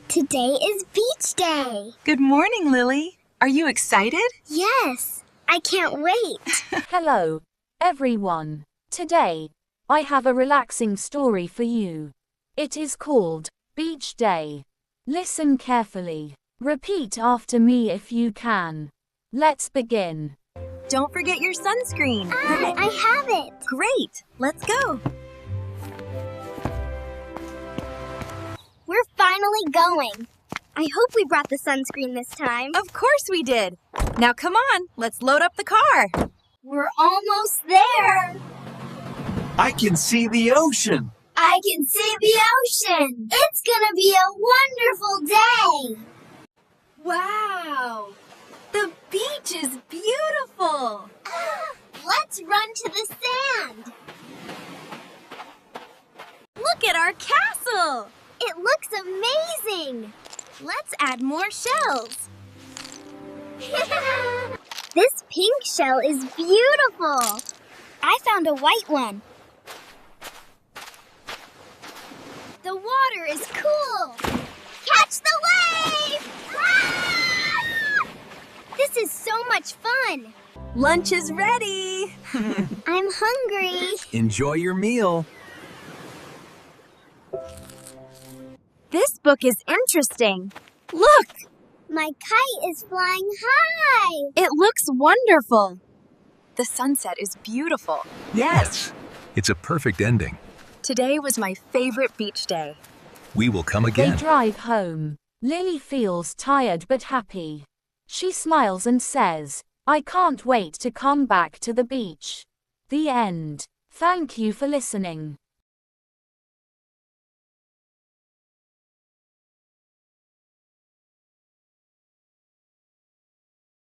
Today is beach day. Good morning, Lily. Are you excited? Yes, I can't wait. Hello, everyone. Today, I have a relaxing story for you. It is called Beach Day. Listen carefully. Repeat after me if you can. Let's begin. Don't forget your sunscreen. I have it. Great. Let's go. We're finally going. I hope we brought the sunscreen this time. Of course we did. Now come on, let's load up the car. We're almost there. I can see the ocean. I can see the ocean. It's gonna be a wonderful day. Wow. The beach is beautiful. Let's run to the sand. Look at our castle. It looks amazing. Let's add more shells. This pink shell is beautiful. I found a white one. The water is cool. Catch the wave! Ah! This is so much fun. Lunch is ready. I'm hungry. Enjoy your meal. This book is interesting. Look, My kite is flying high. it looks wonderful. The sunset is beautiful. Yes. It's a perfect ending. Today was my favorite beach day. We will come They again. drive home. Lily feels tired but happy. She smiles and says, I can't wait to come back to the beach. The end. Thank you for listening.